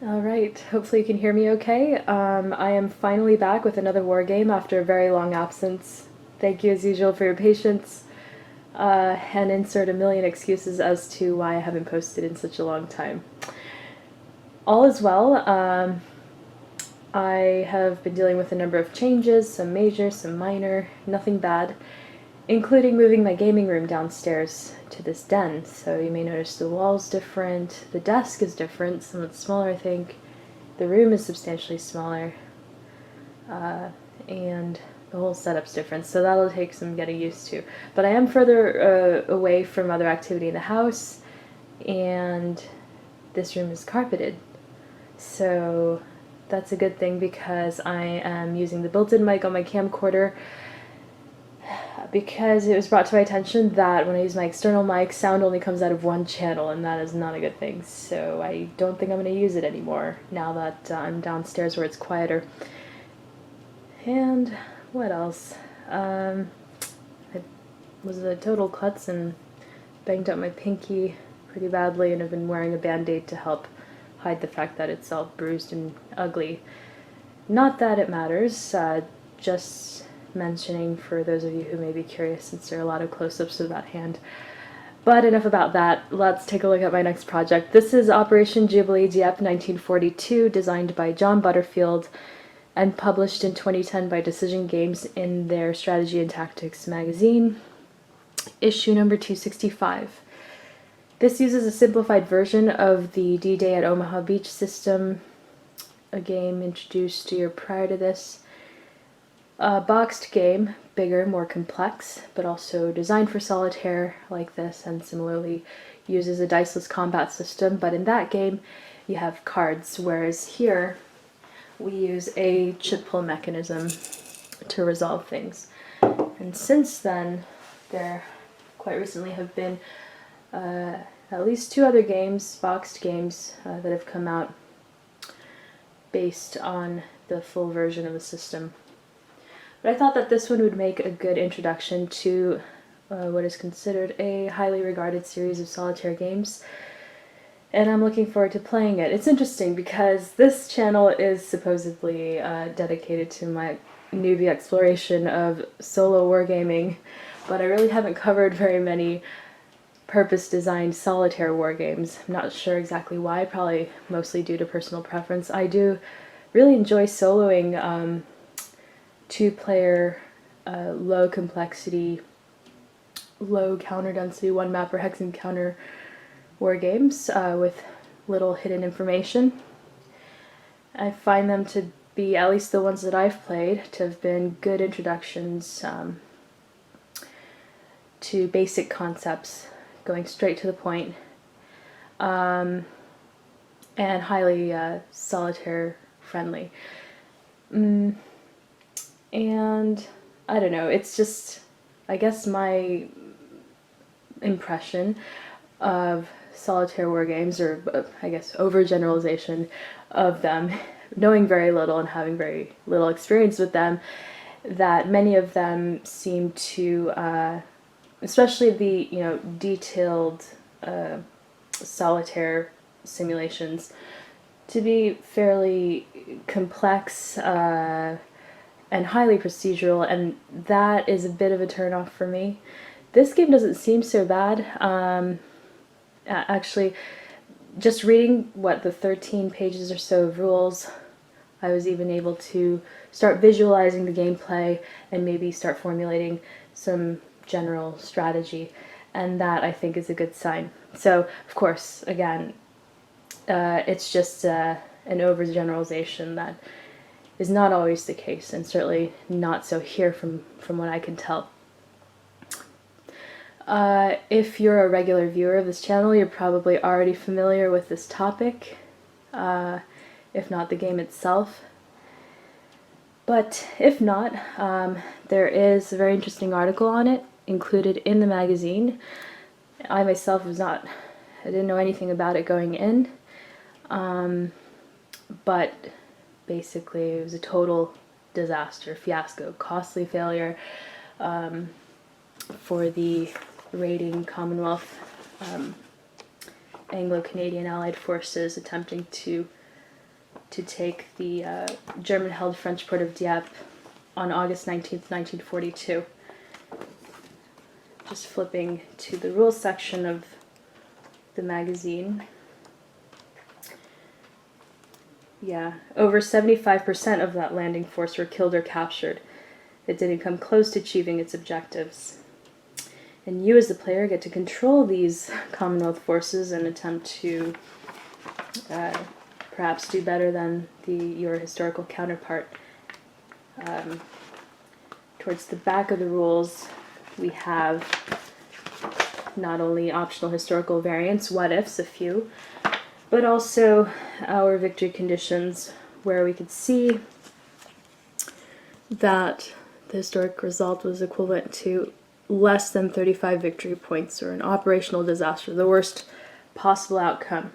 Alright, hopefully you can hear me okay. I am finally back with another war game after a very long absence. Thank you as usual for your patience, and insert a million excuses as to why I haven't posted in such a long time. All is well. I have been dealing with a number of changes, some major, some minor, nothing bad, including moving my gaming room downstairs to this den. So you may notice the wall's different, the desk is different, somewhat smaller I think, the room is substantially smaller, and the whole setup's different, so that'll take some getting used to. But I am further away from other activity in the house, and this room is carpeted. So that's a good thing because I am using the built-in mic on my camcorder because it was brought to my attention that when I use my external mic, sound only comes out of one channel, and that is not a good thing. So I don't think I'm going to use it anymore now that I'm downstairs where it's quieter. And what else? I was a total klutz and banged up my pinky pretty badly, and have been wearing a band-aid to help hide the fact that it's all bruised and ugly. Not that it matters, just mentioning for those of you who may be curious, since there are a lot of close-ups of that hand. But enough about that. Let's take a look at my next project. This is Operation Jubilee Dieppe 1942, designed by John Butterfield and published in 2010 by Decision Games in their Strategy and Tactics magazine, issue number 265. This uses a simplified version of the D-Day at Omaha Beach system, a game introduced a year prior to this. A boxed game, bigger, more complex, but also designed for solitaire like this, and similarly uses a diceless combat system, but in that game you have cards, whereas here we use a chit pull mechanism to resolve things. And since then, there quite recently have been at least 2 other games, boxed games, that have come out based on the full version of the system. But I thought that this one would make a good introduction to what is considered a highly regarded series of solitaire games, and I'm looking forward to playing it. It's interesting because this channel is supposedly dedicated to my newbie exploration of solo wargaming, but I really haven't covered very many purpose-designed solitaire wargames. I'm not sure exactly why, probably mostly due to personal preference. I do really enjoy soloing 2-player, low complexity, low counter density, 1 map or hex encounter war games with little hidden information. I find them to be, at least the ones that I've played, to have been good introductions to basic concepts, going straight to the point, and highly solitaire friendly. And I don't know, it's just, I guess my impression of solitaire war games, or I guess overgeneralization of them, knowing very little and having very little experience with them, that many of them seem to, especially the detailed solitaire simulations, to be fairly complex and highly procedural, and that is a bit of a turn-off for me. This game doesn't seem so bad. Actually, just reading the 13 pages or so of rules, I was even able to start visualizing the gameplay and maybe start formulating some general strategy, and that I think is a good sign. So, of course, again, it's just an overgeneralization that is not always the case, and certainly not so here from what I can tell. If you're a regular viewer of this channel, you're probably already familiar with this topic, if not the game itself. But if not, there is a very interesting article on it included in the magazine. I myself I didn't know anything about it going in, but basically it was a total disaster, fiasco, costly failure for the raiding Commonwealth Anglo-Canadian Allied forces attempting to to take the German-held French port of Dieppe on August 19th, 1942. Just flipping to the rules section of the magazine. Yeah, over 75% of that landing force were killed or captured. It didn't come close to achieving its objectives. And you as the player get to control these Commonwealth forces and attempt to perhaps do better than your historical counterpart. Towards the back of the rules, we have not only optional historical variants, what ifs, a few, but also our victory conditions, where we could see that the historic result was equivalent to less than 35 victory points, or an operational disaster, the worst possible outcome.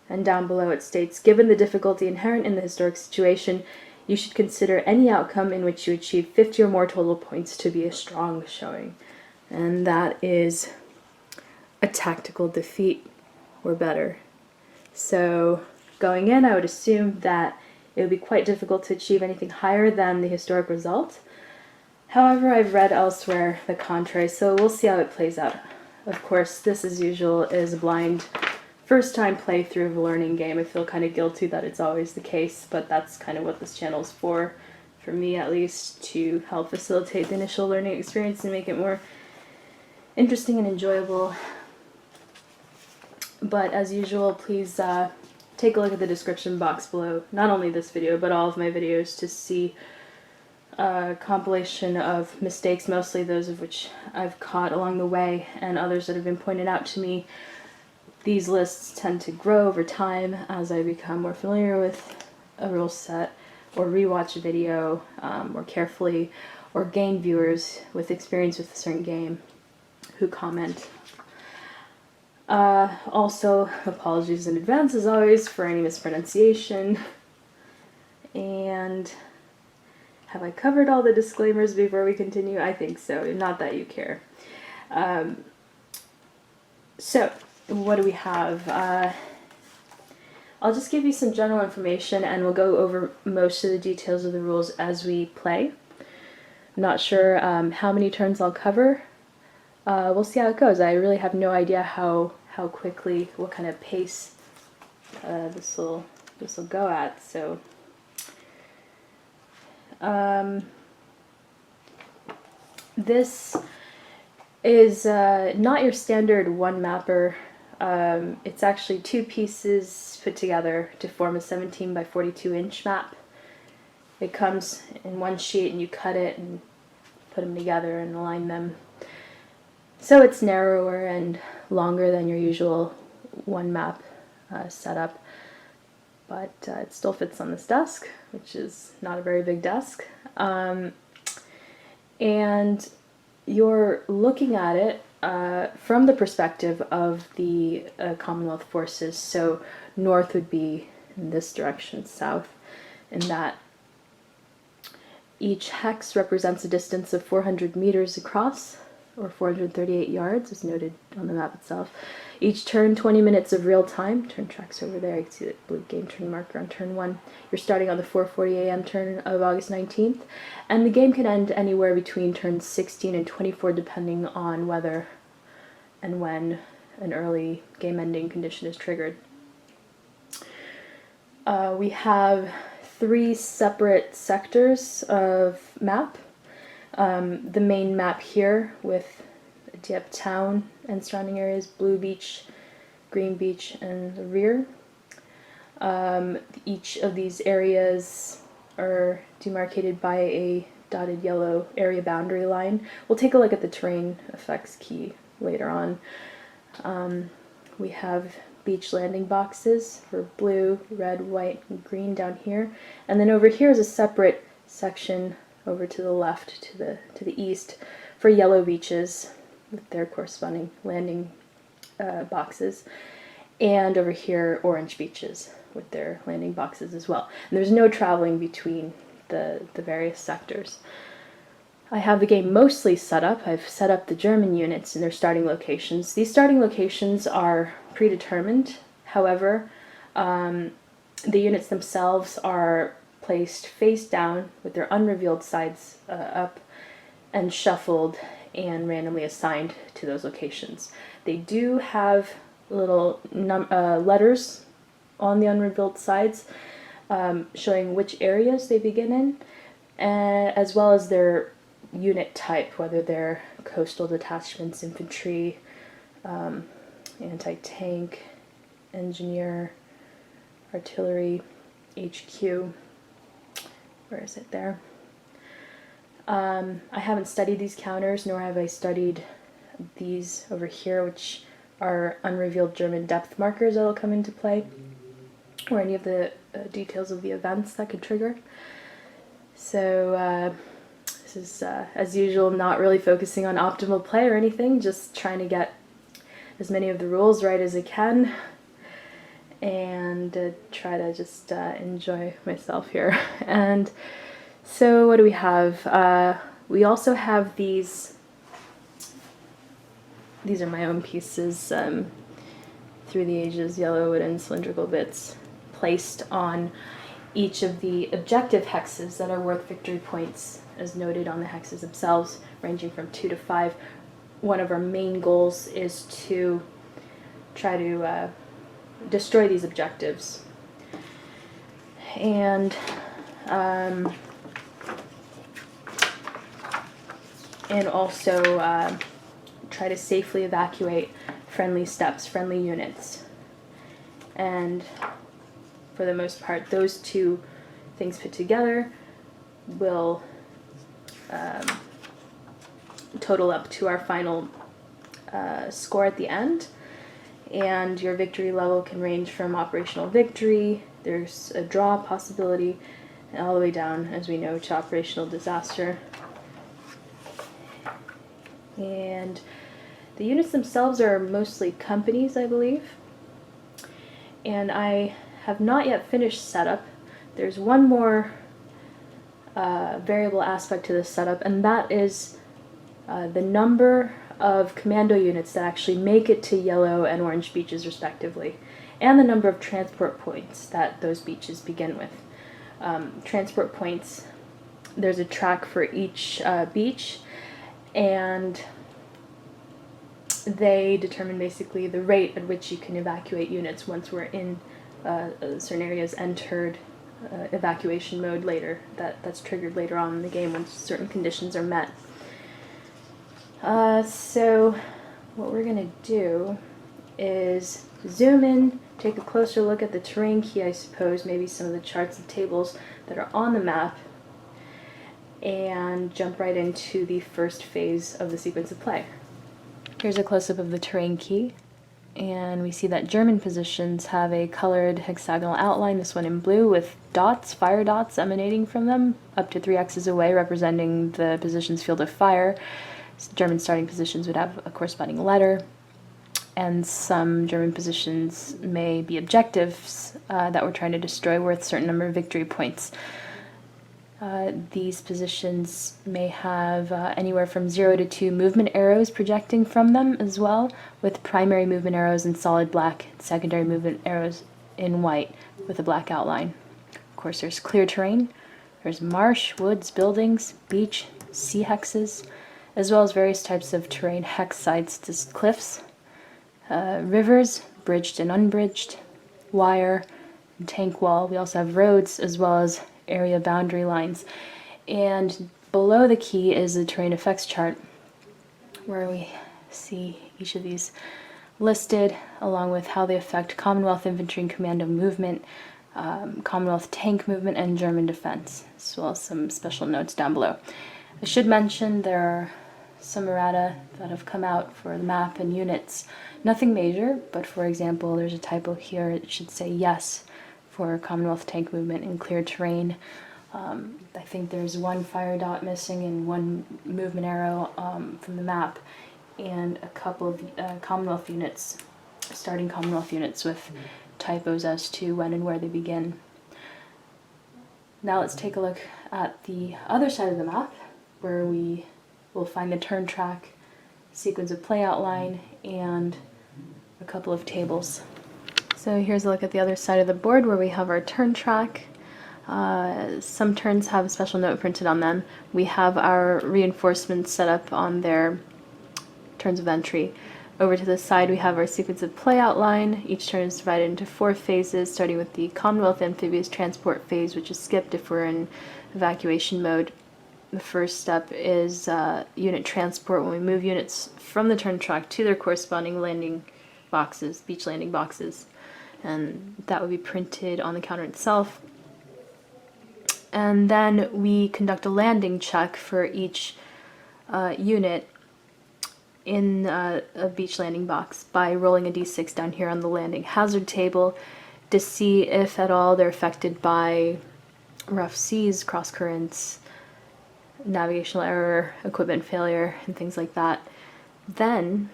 And down below it states, given the difficulty inherent in the historic situation, you should consider any outcome in which you achieve 50 or more total points to be a strong showing. And that is a tactical defeat or better. So going in, I would assume that it would be quite difficult to achieve anything higher than the historic result. However, I've read elsewhere the contrary, so we'll see how it plays out. Of course, this, as usual, is a blind first-time playthrough of a learning game. I feel kind of guilty that it's always the case, but that's kind of what this channel is for me at least, to help facilitate the initial learning experience and make it more interesting and enjoyable. But as usual, please take a look at the description box below, not only this video, but all of my videos, to see a compilation of mistakes, mostly those of which I've caught along the way, and others that have been pointed out to me. These lists tend to grow over time as I become more familiar with a rule set, or rewatch a video more carefully, or gain viewers with experience with a certain game who comment. Also, apologies in advance, as always, for any mispronunciation. And have I covered all the disclaimers before we continue? I think so, not that you care. So, what do we have? I'll just give you some general information, and we'll go over most of the details of the rules as we play. I'm not sure how many turns I'll cover. We'll see how it goes. I really have no idea how quickly, what kind of pace this will go at. So, this is not your standard one mapper. It's actually two pieces put together to form a 17 by 42 inch map. It comes in one sheet and you cut it and put them together and align them. So it's narrower and longer than your usual one map setup, but it still fits on this desk, which is not a very big desk. And you're looking at it from the perspective of the Commonwealth forces. So north would be in this direction, south, in that each hex represents a distance of 400 meters across, or 438 yards, as noted on the map itself. Each turn, 20 minutes of real time. Turn track's over there. You can see the blue game turn marker on turn 1. You're starting on the 4:40 a.m. turn of August 19th, and the game can end anywhere between turns 16 and 24, depending on whether and when an early game ending condition is triggered. We have 3 separate sectors of map. The main map here with Dieppe town and surrounding areas, Blue Beach, Green Beach, and the rear. Each of these areas are demarcated by a dotted yellow area boundary line. We'll take a look at the terrain effects key later on. We have beach landing boxes for blue, red, white, and green down here. And then over here is a separate section over to the left, to the east, for yellow beaches with their corresponding landing boxes, and over here orange beaches with their landing boxes as well. And there's no traveling between the various sectors. I have the game mostly set up. I've set up the German units in their starting locations. These starting locations are predetermined. However, The units themselves are placed face down with their unrevealed sides up and shuffled and randomly assigned to those locations. They do have little letters on the unrevealed sides showing which areas they begin in, as well as their unit type, whether they're coastal detachments, infantry, anti-tank, engineer, artillery, HQ. Where is it there? I haven't studied these counters, nor have I studied these over here, which are unrevealed German depth markers that will come into play, or any of the details of the events that could trigger. So this is, as usual, not really focusing on optimal play or anything, just trying to get as many of the rules right as I can, and try to just enjoy myself here. And so what do we have? We also have these are my own pieces, through the ages, yellow wooden cylindrical bits, placed on each of the objective hexes that are worth victory points, as noted on the hexes themselves, ranging from 2 to 5. One of our main goals is to try to destroy these objectives. And also try to safely evacuate friendly steps, friendly units. And for the most part, those two things put together will total up to our final score at the end. And your victory level can range from operational victory, there's a draw possibility, and all the way down, as we know, to operational disaster. And the units themselves are mostly companies, I believe. And I have not yet finished setup. There's one more variable aspect to this setup, and that is the number of commando units that actually make it to yellow and orange beaches respectively, and the number of transport points that those beaches begin with. Transport points, there's a track for each beach, and they determine basically the rate at which you can evacuate units once we're in certain areas entered evacuation mode later. That's triggered later on in the game when certain conditions are met. So what we're going to do is zoom in, take a closer look at the terrain key, I suppose, maybe some of the charts and tables that are on the map, and jump right into the first phase of the sequence of play. Here's a close-up of the terrain key, and we see that German positions have a colored hexagonal outline, this one in blue, with dots, fire dots emanating from them, up to 3 X's away, representing the position's field of fire. German starting positions would have a corresponding letter, and some German positions may be objectives that we're trying to destroy worth a certain number of victory points. These positions may have anywhere from 0 to 2 movement arrows projecting from them as well, with primary movement arrows in solid black, secondary movement arrows in white with a black outline. Of course, there's clear terrain, there's marsh, woods, buildings, beach, sea hexes, as well as various types of terrain, hex sites to cliffs, rivers, bridged and unbridged, wire, and tank wall. We also have roads as well as area boundary lines. And below the key is the terrain effects chart, where we see each of these listed, along with how they affect Commonwealth infantry and commando movement, Commonwealth tank movement, and German defense, as well as some special notes down below. I should mention there are some errata that have come out for the map and units. Nothing major, but for example, there's a typo here. It should say yes for Commonwealth tank movement in clear terrain. I think there's 1 fire dot missing and 1 movement arrow from the map, and a couple of Commonwealth units, starting Commonwealth units with typos as to when and where they begin. Now let's take a look at the other side of the map, where we will find the turn track, sequence of play outline, and a couple of tables. So here's a look at the other side of the board where we have our turn track. Some turns have a special note printed on them. We have our reinforcements set up on their turns of entry. Over to the side we have our sequence of play outline. Each turn is divided into 4 phases, starting with the Commonwealth Amphibious Transport phase, which is skipped if we're in evacuation mode. The first step is unit transport, when we move units from the turn track to their corresponding landing boxes, beach landing boxes. And that would be printed on the counter itself. And then we conduct a landing check for each unit in a beach landing box by rolling a d6 down here on the landing hazard table to see if at all they're affected by rough seas, cross currents, navigational error, equipment failure, and things like that. Then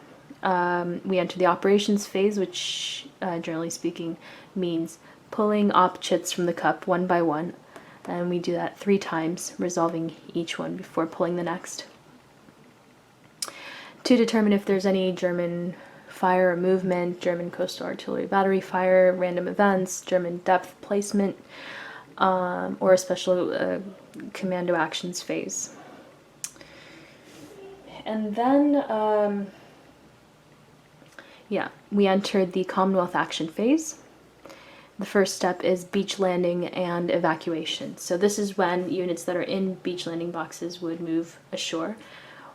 we enter the operations phase, which generally speaking means pulling Op Chits from the cup one by one, and we do that 3 times, resolving each one before pulling the next. To determine if there's any German fire or movement, German coastal artillery battery fire, random events, German depth placement, or a special commando actions phase. And then, we entered the Commonwealth action phase. The first step is beach landing and evacuation. So this is when units that are in beach landing boxes would move ashore,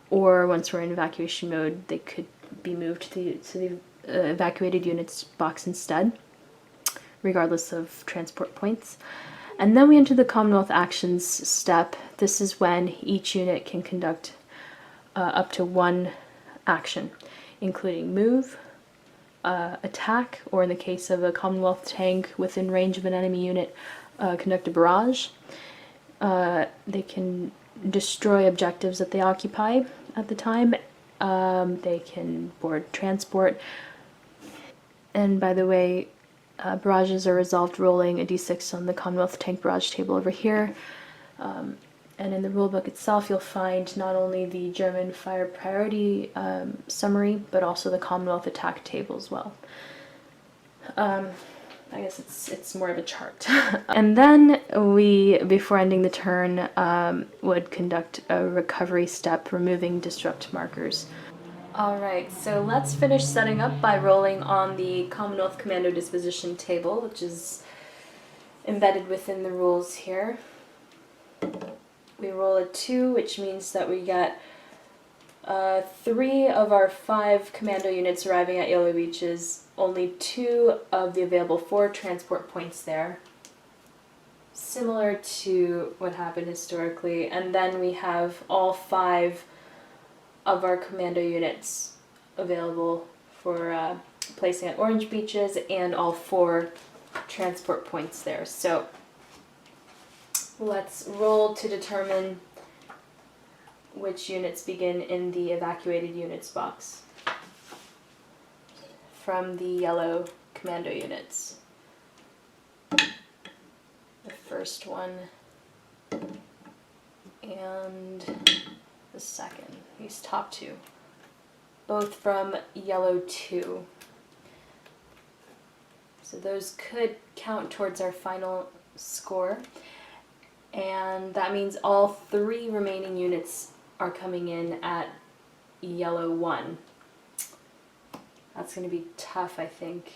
or once we're in evacuation mode, they could be moved to the evacuated units box instead, regardless of transport points. And then we enter the Commonwealth actions step. This is when each unit can conduct up to 1 action, including move, attack, or in the case of a Commonwealth tank within range of an enemy unit, conduct a barrage. They can destroy objectives that they occupy at the time. They can board transport. And by the way, barrages are resolved rolling a d6 on the Commonwealth tank barrage table over here. And in the rulebook itself, you'll find not only the German fire priority summary, but also the Commonwealth attack table as well. I guess it's more of a chart. And then we, before ending the turn, would conduct a recovery step, removing disrupt markers. Alright, so let's finish setting up by rolling on the Commonwealth Commando Disposition table, which is embedded within the rules here. We roll a 2, which means that we get 3 of our 5 commando units arriving at Yellow Beaches, only 2 of the available 4 transport points there, similar to what happened historically. And then we have all 5 of our commando units available for placing at Orange Beaches, and all 4 transport points there. So let's roll to determine which units begin in the evacuated units box from the yellow commando units. The first one and the second, these top 2, both from yellow 2. So those could count towards our final score. And that means all 3 remaining units are coming in at yellow 1. That's going to be tough, I think,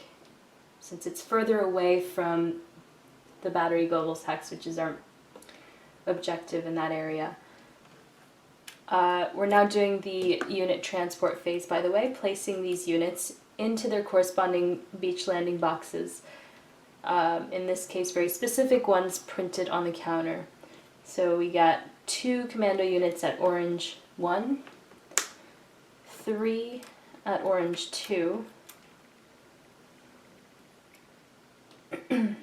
since it's further away from the battery Goebbels hex, which is our objective in that area. We're now doing the unit transport phase, by the way, placing these units into their corresponding beach landing boxes. In this case, very specific ones printed on the counter. So we got 2 commando units at Orange 1, 3 at Orange 2, and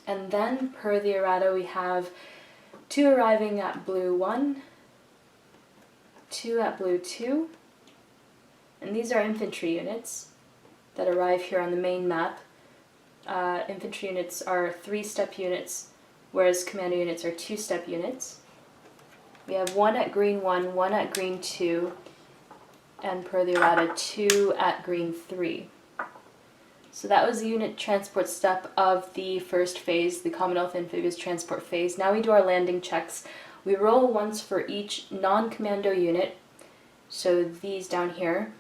then per the errata we have 2 arriving at Blue 1, 2 at Blue 2, and these are infantry units that arrive here on the main map. Infantry units are 3-step units, whereas commando units are 2-step units. We have 1 at Green 1, 1 at Green 2, and per the errata 2 at Green 3. So that was the unit transport step of the first phase, the Commonwealth Amphibious Transport phase. Now we do our landing checks. We roll once for each non-commando unit, so these down here,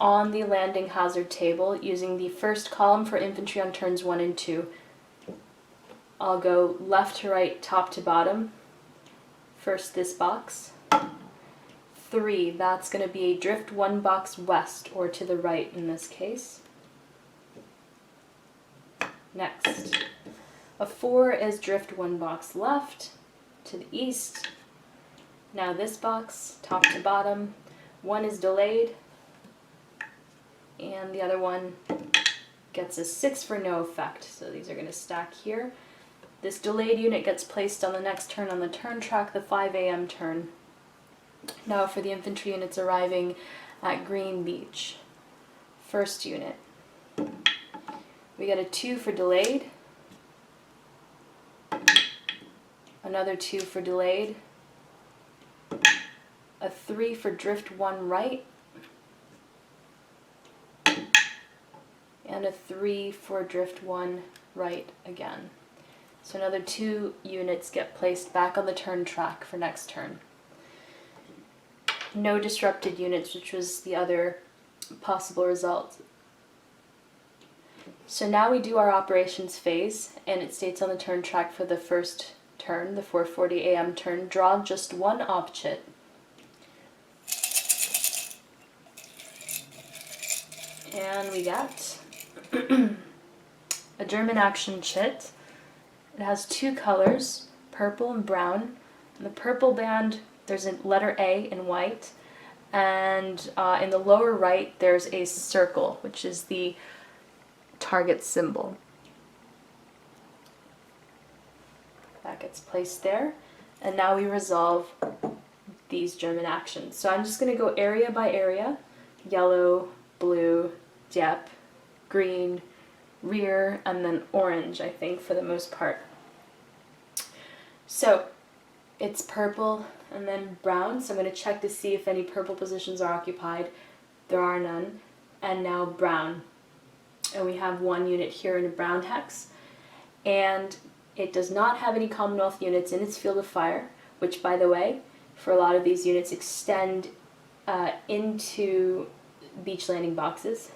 on the landing hazard table using the first column for infantry on turns 1 and 2. I'll go left to right, top to bottom. First this box. 3, that's going to be a drift 1 box west, or to the right in this case. Next, a 4 is drift 1 box left, to the east. Now this box, top to bottom, 1 is delayed, and the other one gets a 6 for no effect, so these are going to stack here. This delayed unit gets placed on the next turn on the turn track, the 5 a.m. turn. Now for the infantry units arriving at Green Beach. First unit. We get a 2 for delayed, another 2 for delayed, a 3 for drift 1 right, and a 3 for drift 1 right again. So another 2 units get placed back on the turn track for next turn. No disrupted units, which was the other possible result. So now we do our operations phase, and it states on the turn track for the first turn, the 4:40 a.m. turn, draw just 1 Op Chit. And we got a German Action Chit. It has 2 colors, purple and brown. In the purple band, there's a letter A in white, and in the lower right, there's a circle, which is the target symbol. That gets placed there, and now we resolve these German actions. So I'm just going to go area by area: yellow, blue, dep, green, rear, and then orange, I think, for the most part. So it's purple and then brown, so I'm going to check to see if any purple positions are occupied. There are none. And now brown. And we have 1 unit here in a brown hex, and it does not have any Commonwealth units in its field of fire, which, by the way, for a lot of these units extend into beach landing boxes.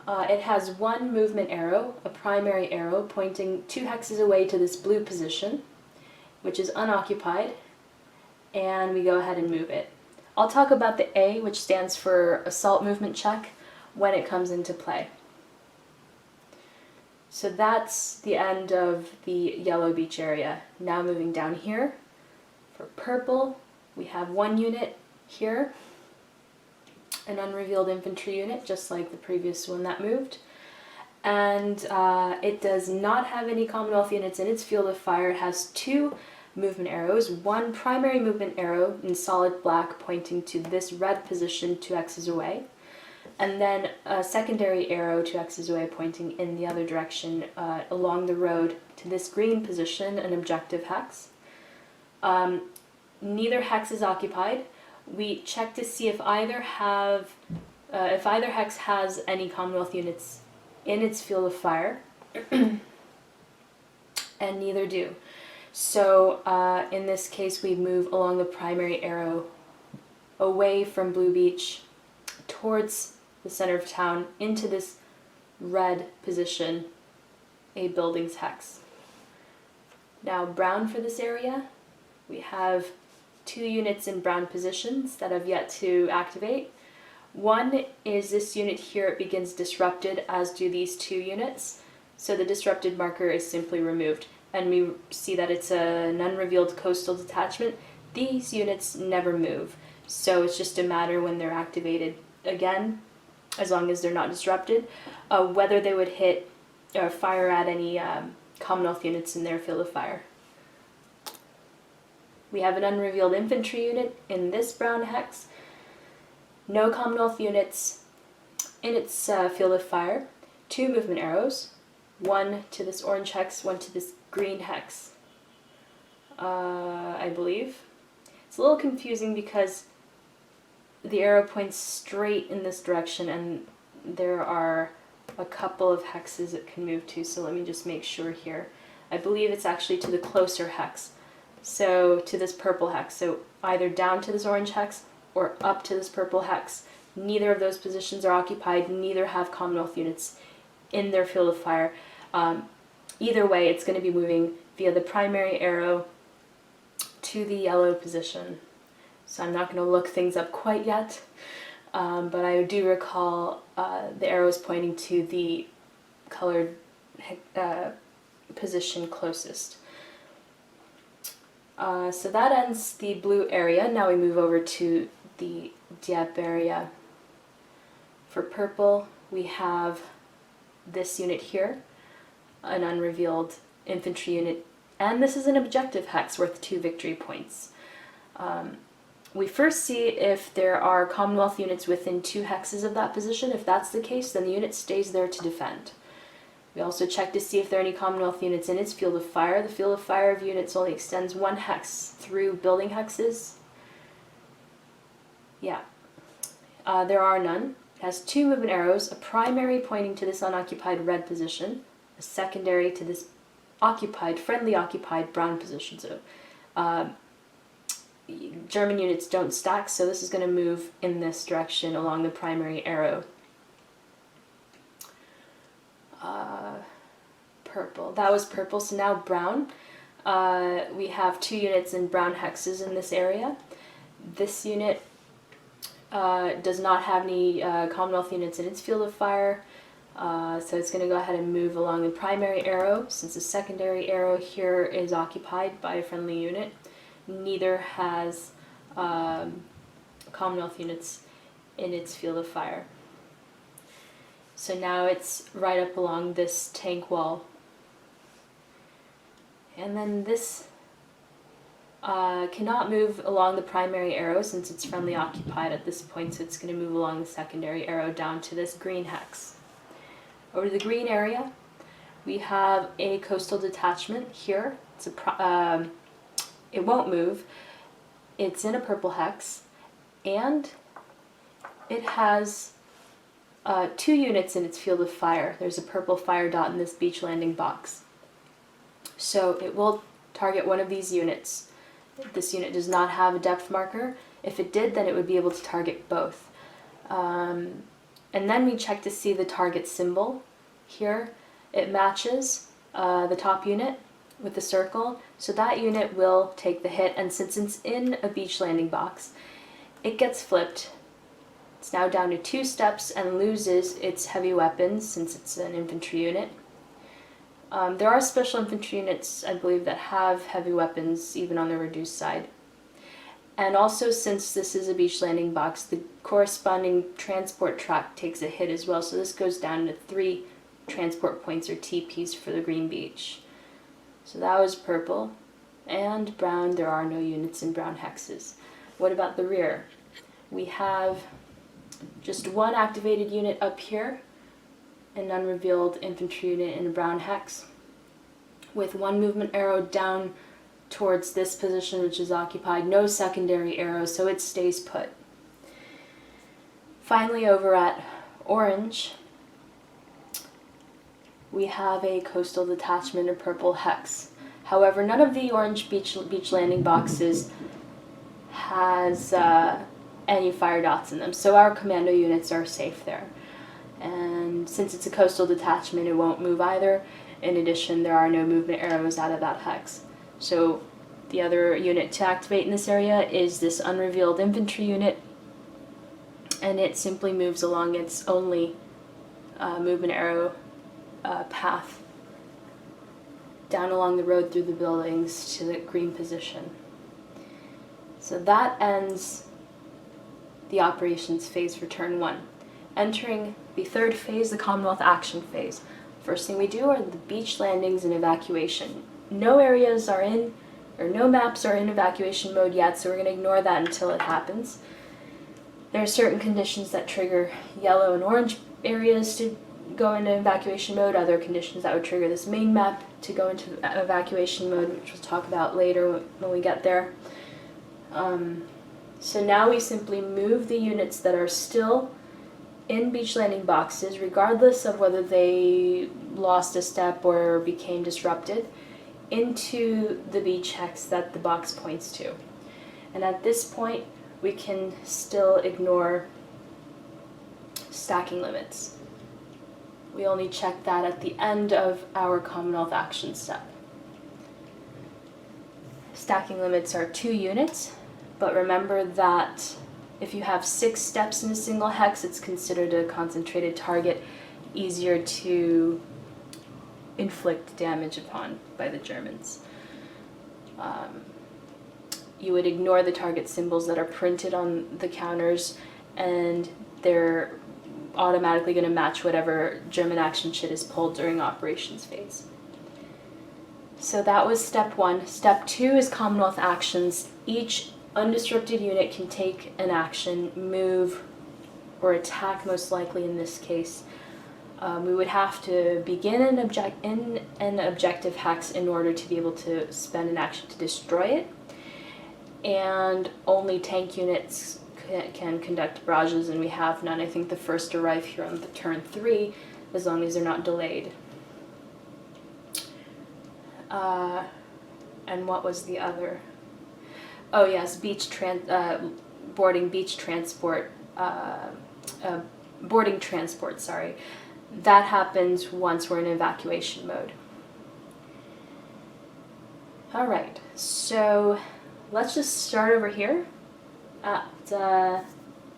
It has 1 movement arrow, a primary arrow, pointing 2 hexes away to this blue position, which is unoccupied, and we go ahead and move it. I'll talk about the A, which stands for assault movement check, when it comes into play. So that's the end of the yellow beach area. Now moving down here, for purple, we have 1 unit here, an unrevealed infantry unit, just like the previous one that moved. And it does not have any Commonwealth units in its field of fire. It has 2 movement arrows, 1 primary movement arrow in solid black pointing to this red position 2 hexes away, and then a secondary arrow 2 hexes away pointing in the other direction along the road to this green position, an objective hex. Neither hex is occupied. We check to see if either hex has any Commonwealth units in its field of fire, and neither do. So in this case, we move along the primary arrow away from Blue Beach towards the center of town into this red position, a buildings hex. Now brown for this area, we have 2 units in brown positions that have yet to activate. 1 is this unit here, it begins disrupted, as do these 2 units. So the disrupted marker is simply removed, and we see that it's an unrevealed coastal detachment. These units never move, so it's just a matter when they're activated again, as long as they're not disrupted, whether they would hit or fire at any Commonwealth units in their field of fire. We have an unrevealed infantry unit in this brown hex. No Commonwealth units in its field of fire. 2 movement arrows. 1 to this orange hex, 1 to this green hex, I believe. It's a little confusing because the arrow points straight in this direction and there are a couple of hexes it can move to, so let me just make sure here. I believe it's actually to the closer hex, so to this purple hex, so either down to this orange hex or up to this purple hex. Neither of those positions are occupied, neither have Commonwealth units in their field of fire. Either way, it's going to be moving via the primary arrow to the yellow position. So I'm not going to look things up quite yet, but I do recall the arrows pointing to the colored position closest. So that ends the blue area. Now we move over to the Dieppe area. For purple, we have this unit here, an unrevealed infantry unit, and this is an objective hex worth 2 victory points. We first see if there are Commonwealth units within 2 hexes of that position. If that's the case, then the unit stays there to defend. We also check to see if there are any Commonwealth units in its field of fire. The field of fire of units only extends 1 hex through building hexes. Yeah, there are none. It has 2 movement arrows, a primary pointing to this unoccupied red position, a secondary to this occupied, friendly occupied brown position. So German units don't stack, so this is going to move in this direction along the primary arrow. Purple. That was purple, so now brown. We have 2 units in brown hexes in this area. This unit does not have any Commonwealth units in its field of fire, so it's going to go ahead and move along the primary arrow, since the secondary arrow here is occupied by a friendly unit. Neither has Commonwealth units in its field of fire. So now it's right up along this tank wall. And then this cannot move along the primary arrow since it's friendly occupied at this point, so it's going to move along the secondary arrow down to this green hex. Over to the green area, we have a coastal detachment here. It's it won't move. It's in a purple hex, and it has 2 units in its field of fire. There's a purple fire dot in this beach landing box. So it will target one of these units. This unit does not have a depth marker. If it did, then it would be able to target both. And then we check to see the target symbol here. It matches the top unit with the circle, so that unit will take the hit, and since it's in a beach landing box, it gets flipped. It's now down to 2 steps and loses its heavy weapons since it's an infantry unit. There are special infantry units, I believe, that have heavy weapons even on the reduced side. And also, since this is a beach landing box, the corresponding transport track takes a hit as well, so this goes down to 3 transport points or TPs for the green beach. So that was purple. And brown, there are no units in brown hexes. What about the rear? We have just 1 activated unit up here, an unrevealed infantry unit in a brown hex, with 1 movement arrow down towards this position which is occupied, no secondary arrow, so it stays put. Finally, over at orange, we have a coastal detachment of purple hex. However, none of the orange beach landing boxes has any fire dots in them, so our commando units are safe there. And since it's a coastal detachment, it won't move either. In addition, there are no movement arrows out of that hex. So the other unit to activate in this area is this unrevealed infantry unit, and it simply moves along its only movement arrow path down along the road through the buildings to the green position. So that ends the operations phase for turn 1. Entering the 3rd phase, the Commonwealth action phase. First thing we do are the beach landings and evacuation. No areas are in, or no maps are in evacuation mode yet, so we're going to ignore that until it happens. There are certain conditions that trigger yellow and orange areas to go into evacuation mode, other conditions that would trigger this main map to go into evacuation mode, which we'll talk about later when we get there. So now we simply move the units that are still in beach landing boxes, regardless of whether they lost a step or became disrupted, into the beach hex that the box points to. And at this point, we can still ignore stacking limits. We only check that at the end of our Commonwealth action step. Stacking limits are 2 units, but remember that if you have 6 steps in a single hex, it's considered a concentrated target, easier to inflict damage upon by the Germans. You would ignore the target symbols that are printed on the counters, and they're automatically going to match whatever German Action Chit is pulled during operations phase. So that was step 1. Step 2 is Commonwealth actions. Each undisrupted unit can take an action, move, or attack, most likely in this case. We would have to begin in an objective hex in order to be able to spend an action to destroy it, and only tank units can conduct barrages, and we have none. I think the first arrive here on the turn 3, as long as they're not delayed. And what was the other? Oh yes, boarding transport, sorry. That happens once we're in evacuation mode. Alright, so let's just start over here at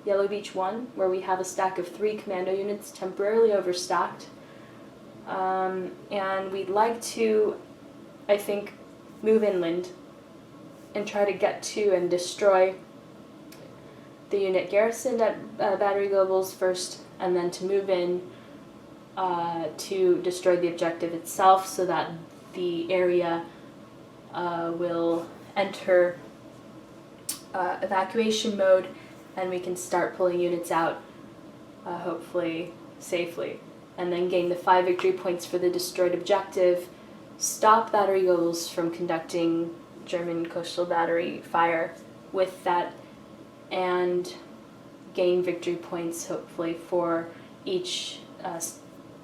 Yellow Beach 1, where we have a stack of 3 commando units temporarily overstacked. And we'd like to, I think, move inland and try to get to and destroy the unit garrisoned at Battery Globals first, and then to move in to destroy the objective itself, so that the area will enter evacuation mode, and we can start pulling units out, hopefully safely, and then gain the 5 victory points for the destroyed objective, stop Battery Globals from conducting German coastal battery fire with that, and gain victory points hopefully for each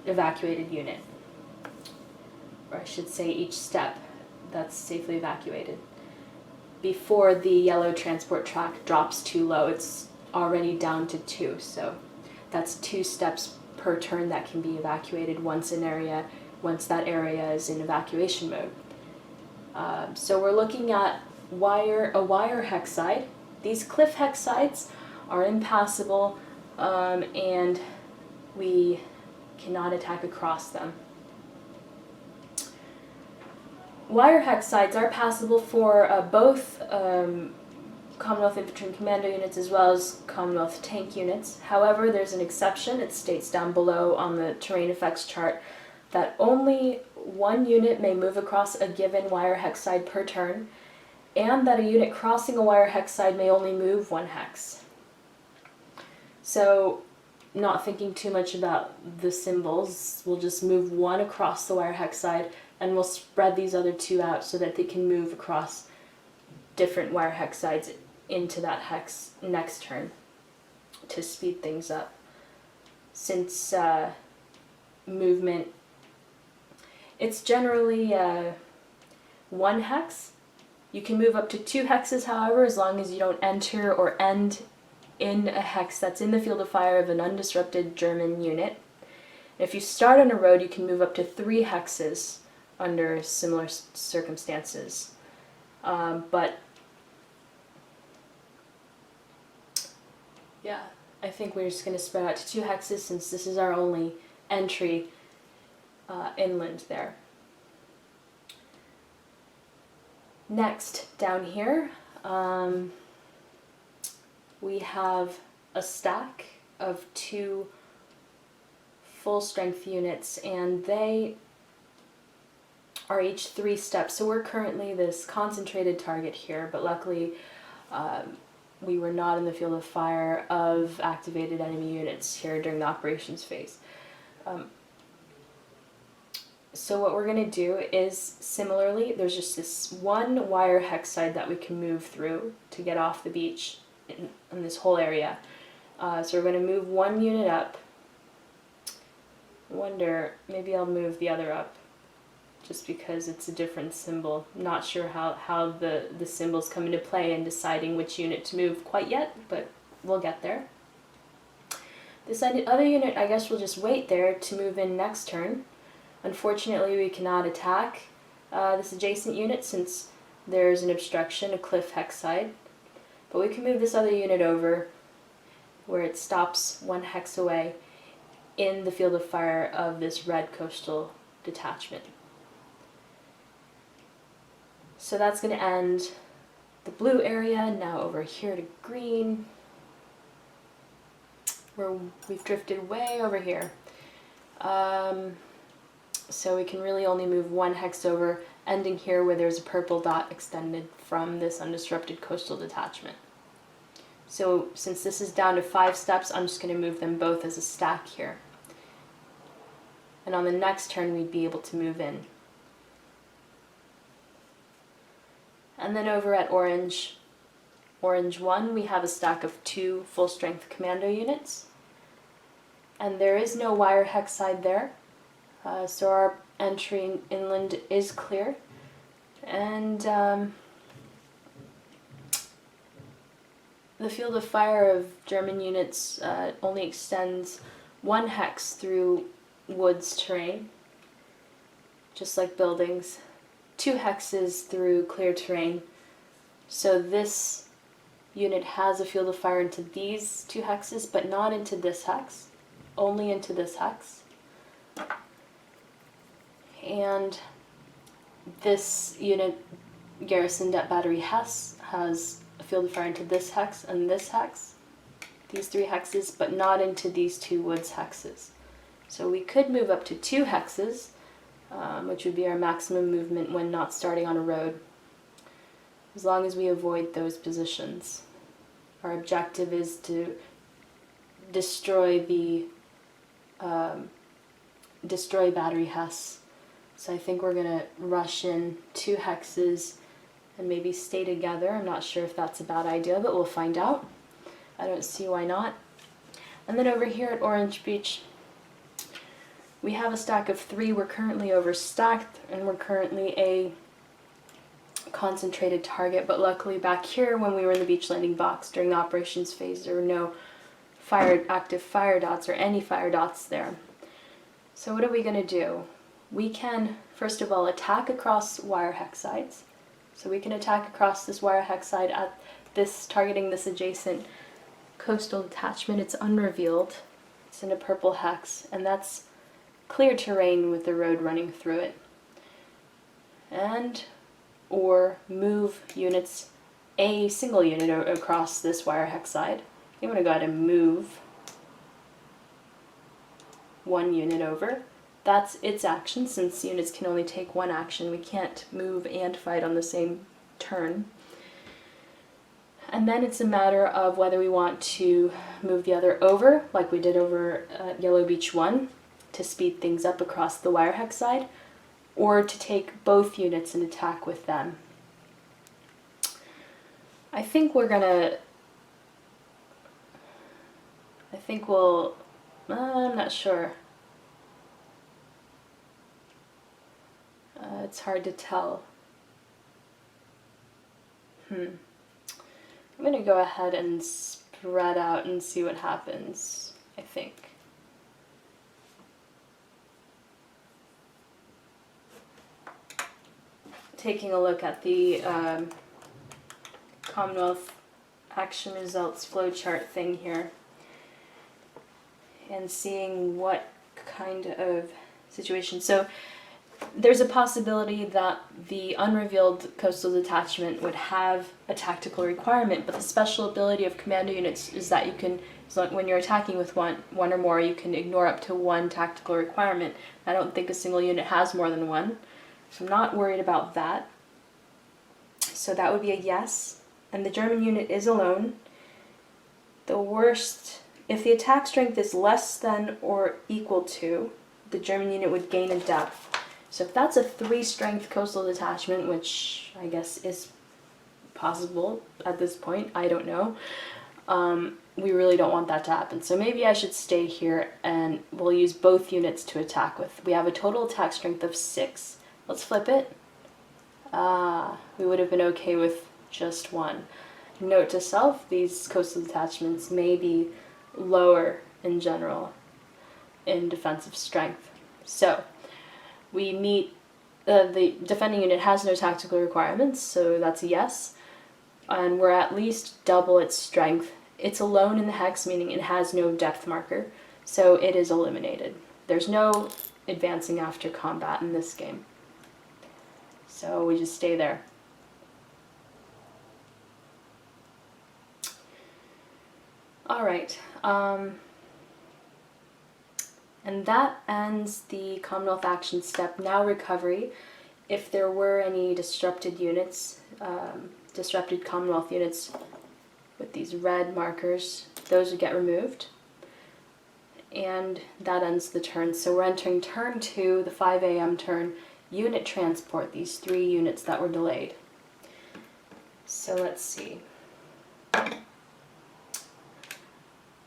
evacuated unit, or I should say each step that's safely evacuated, before the yellow transport track drops too low. It's already down to 2, so that's 2 steps per turn that can be evacuated once that area is in evacuation mode. So we're looking at a wire hex side. These cliff hex sides are impassable, and we cannot attack across them. Wire hex sides are passable for both Commonwealth Infantry and Commando units as well as Commonwealth tank units. However, there's an exception. It states down below on the terrain effects chart that only 1 unit may move across a given wire hex side per turn, and that a unit crossing a wire hex side may only move 1 hex. So, not thinking too much about the symbols, we'll just move 1 across the wire hex side, and we'll spread these other 2 out so that they can move across different wire hex sides into that hex next turn to speed things up. Since movement, it's generally 1 hex. You can move up to 2 hexes, however, as long as you don't enter or end in a hex that's in the field of fire of an undisrupted German unit. If you start on a road, you can move up to 3 hexes under similar circumstances. But yeah, I think we're just going to spread out to 2 hexes since this is our only entry inland there. Next, down here, we have a stack of 2 full-strength units, and they are each 3 steps. So we're currently this concentrated target here, but luckily we were not in the field of fire of activated enemy units here during the operations phase. So what we're going to do is, similarly, there's just this 1 wire hex side that we can move through to get off the beach in this whole area. So we're going to move one unit up. I wonder, maybe I'll move the other up just because it's a different symbol. Not sure how the symbols come into play in deciding which unit to move quite yet, but we'll get there. This other unit, I guess we'll just wait there to move in next turn. Unfortunately, we cannot attack this adjacent unit since there's an obstruction, a cliff hex side. But we can move this other unit over where it stops 1 hex away in the field of fire of this red coastal detachment. So that's going to end the blue area. Now over here to green, where we've drifted way over here. So we can really only move 1 hex over, ending here where there's a purple dot extended from this undisrupted coastal detachment. So since this is down to 5 steps, I'm just going to move them both as a stack here. And on the next turn, we'd be able to move in. And then over at orange 1, we have a stack of 2 full-strength commando units. And there is no wire hex side there, so our entry inland is clear. And the field of fire of German units only extends 1 hex through woods terrain, just like buildings, 2 hexes through clear terrain. So this unit has a field of fire into these 2 hexes, but not into this hex, only into this hex. And this unit garrisoned at Battery Hess has a field of fire into this hex and this hex, these 3 hexes, but not into these 2 woods hexes. So we could move up to 2 hexes, which would be our maximum movement when not starting on a road, as long as we avoid those positions. Our objective is to destroy Battery Hess. So I think we're going to rush in 2 hexes and maybe stay together. I'm not sure if that's a bad idea, but we'll find out. I don't see why not. And then over here at Orange Beach, we have a stack of 3. We're currently overstacked, and we're currently a concentrated target, but luckily back here when we were in the beach landing box during the operations phase, there were no active fire dots or any fire dots there. So what are we going to do? We can, first of all, attack across wire hex sides. So we can attack across this wire hex side at this, targeting this adjacent coastal detachment. It's unrevealed. It's in a purple hex, and that's clear terrain with the road running through it. And or move units, a single unit across this wire hex side. I'm going to go ahead and move 1 unit over. That's its action. Since units can only take 1 action, we can't move and fight on the same turn. And then it's a matter of whether we want to move the other over, like we did over at Yellow Beach 1, to speed things up across the wire hex side, or to take both units and attack with them. I think we'll, I'm not sure. It's hard to tell. I'm going to go ahead and spread out and see what happens, I think. Taking a look at the Commonwealth Action Results flowchart thing here and seeing what kind of situation. So there's a possibility that the unrevealed coastal detachment would have a tactical requirement, but the special ability of commando units is that you can, when you're attacking with one or more, you can ignore up to 1 tactical requirement. I don't think a single unit has more than 1, so I'm not worried about that. So that would be a yes, and the German unit is alone. The worst, if the attack strength is less than or equal to, the German unit would gain a depth. So if that's a 3 strength coastal detachment, which I guess is possible at this point, I don't know, we really don't want that to happen. So maybe I should stay here and we'll use both units to attack with. We have a total attack strength of 6. Let's flip it. We would have been okay with just 1. Note to self, these coastal detachments may be lower in general in defensive strength. So we meet, the defending unit has no tactical requirements, so that's a yes. And we're at least double its strength. It's alone in the hex, meaning it has no depth marker, so it is eliminated. There's no advancing after combat in this game. So we just stay there. Alright, and that ends the Commonwealth action step. Now recovery. If there were any disrupted units, disrupted Commonwealth units with these red markers, those would get removed. And that ends the turn. So we're entering turn 2, the 5 a.m. turn. Unit transport, these 3 units that were delayed. So let's see.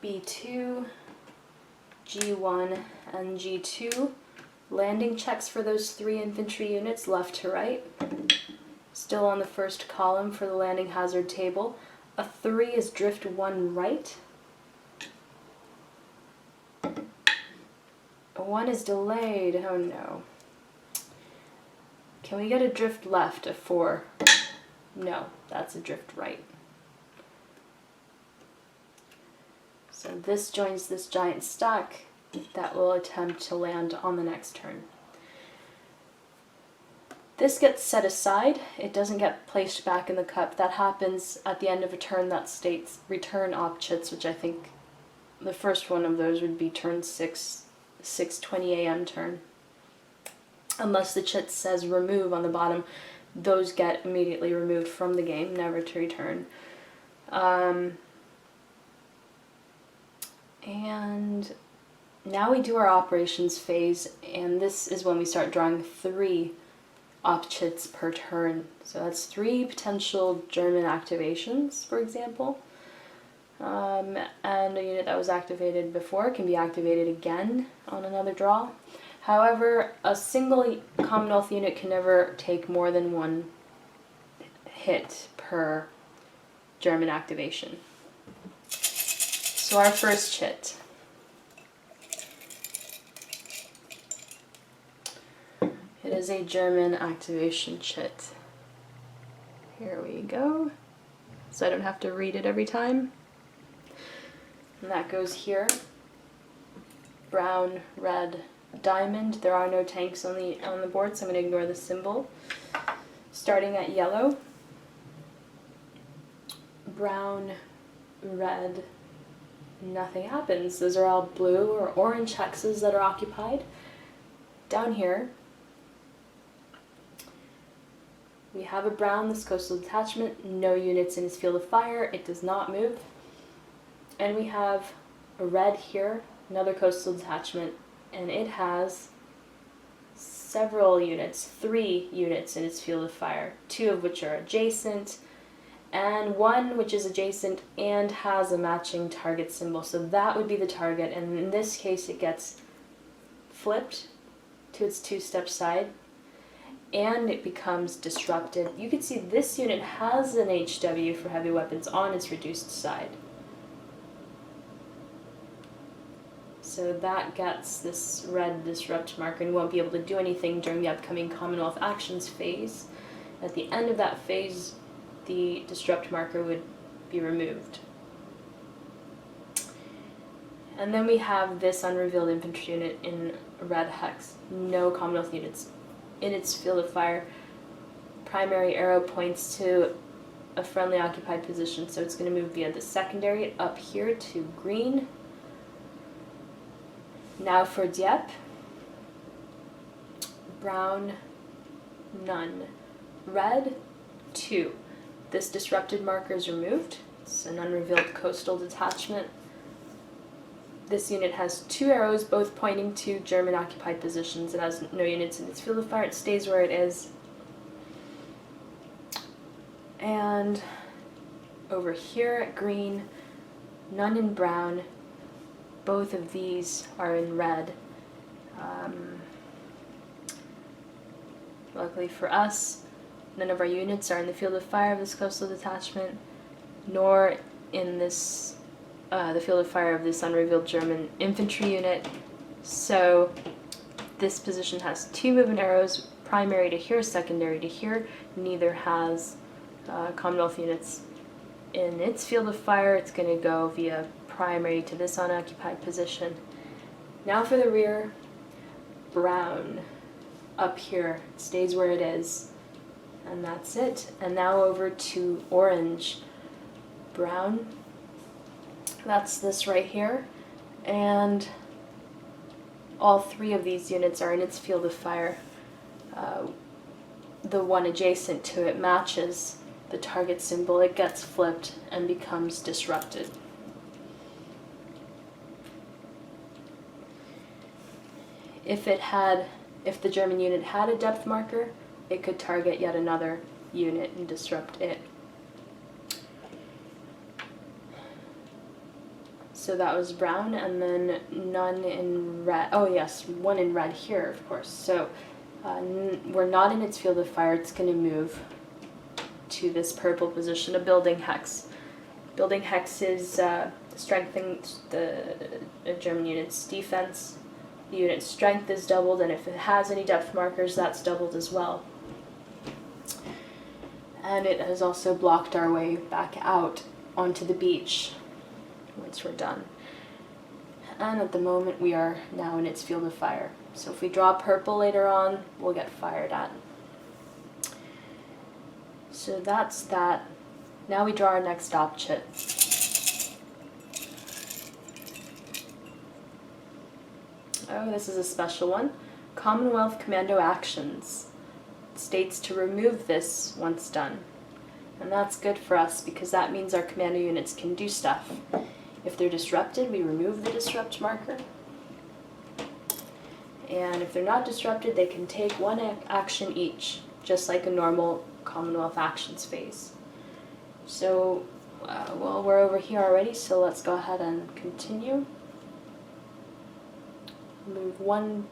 B2, G1, and G2. Landing checks for those 3 infantry units left to right. Still on the first column for the landing hazard table. A 3 is drift 1 right. A 1 is delayed, oh no. Can we get a drift left, a 4? No, that's a drift right. So this joins this giant stack that will attempt to land on the next turn. This gets set aside. It doesn't get placed back in the cup. That happens at the end of a turn that states return Op Chits, which I think the first one of those would be turn 6:20 a.m. turn. Unless the chit says remove on the bottom, those get immediately removed from the game, never to return. And now we do our operations phase, and this is when we start drawing 3 Op Chits per turn. So that's 3 potential German activations, for example. And a unit that was activated before can be activated again on another draw. However, a single Commonwealth unit can never take more than 1 hit per German activation. So our first chit. It is a German activation chit. Here we go. So I don't have to read it every time. And that goes here. Brown, red, diamond. There are no tanks on the board, so I'm going to ignore the symbol. Starting at yellow. Brown, red, nothing happens. Those are all blue or orange hexes that are occupied. Down here, we have a brown, this coastal detachment, no units in its field of fire, it does not move. And we have a red here, another coastal detachment, and it has several units, 3 units in its field of fire, 2 of which are adjacent, and 1 which is adjacent and has a matching target symbol. So that would be the target, and in this case it gets flipped to its 2-step side, and it becomes disrupted. You can see this unit has an HW for heavy weapons on its reduced side. So that gets this red disrupt marker and won't be able to do anything during the upcoming Commonwealth Actions phase. At the end of that phase, the disrupt marker would be removed. And then we have this unrevealed infantry unit in red hex. No Commonwealth units in its field of fire. Primary arrow points to a friendly occupied position, so it's going to move via the secondary up here to green. Now for Dieppe. Brown, none. Red, 2. This disrupted marker is removed. It's an unrevealed coastal detachment. This unit has 2 arrows, both pointing to German occupied positions. It has no units in its field of fire. It stays where it is. And over here at green, none in brown. Both of these are in red. Luckily for us, none of our units are in the field of fire of this coastal detachment, nor in this the field of fire of this unrevealed German infantry unit. So this position has 2 movement arrows, primary to here, secondary to here. Neither has Commonwealth units in its field of fire. It's going to go via primary to this unoccupied position. Now for the rear, brown up here, stays where it is, and that's it. And now over to orange, brown, that's this right here, and all 3 of these units are in its field of fire. The one adjacent to it matches the target symbol. It gets flipped and becomes disrupted. If the German unit had a depth marker, it could target yet another unit and disrupt it. So that was brown, and then none in red. Oh yes, 1 in red here, of course. So we're not in its field of fire. It's going to move to this purple position, a building hex. Building hexes strengthen the German unit's defense. The unit's strength is doubled, and if it has any depth markers, that's doubled as well. And it has also blocked our way back out onto the beach once we're done. And at the moment we are now in its field of fire. So if we draw purple later on, we'll get fired at. So that's that. Now we draw our next Op Chit. Oh, this is a special one. Commonwealth Commando Actions. It states to remove this once done. And that's good for us because that means our commando units can do stuff. If they're disrupted, we remove the disrupt marker. And if they're not disrupted, they can take 1 action each, just like a normal Commonwealth Actions phase. So, well, we're over here already, so let's go ahead and continue. Move 1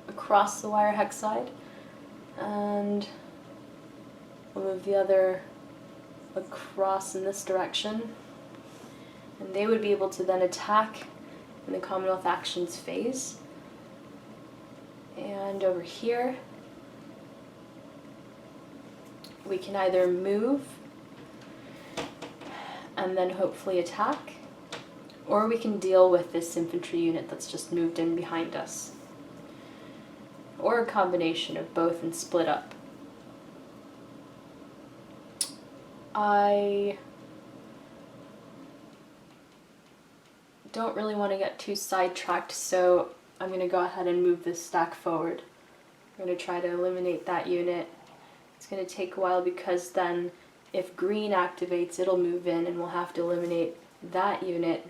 across the wire hex side, and we'll move the other across in this direction. And they would be able to then attack in the Commonwealth Actions phase. And over here, we can either move and then hopefully attack, or we can deal with this infantry unit that's just moved in behind us. Or a combination of both and split up. I don't really want to get too sidetracked, so I'm going to go ahead and move this stack forward. I'm going to try to eliminate that unit. It's going to take a while because then if green activates, it'll move in and we'll have to eliminate that unit.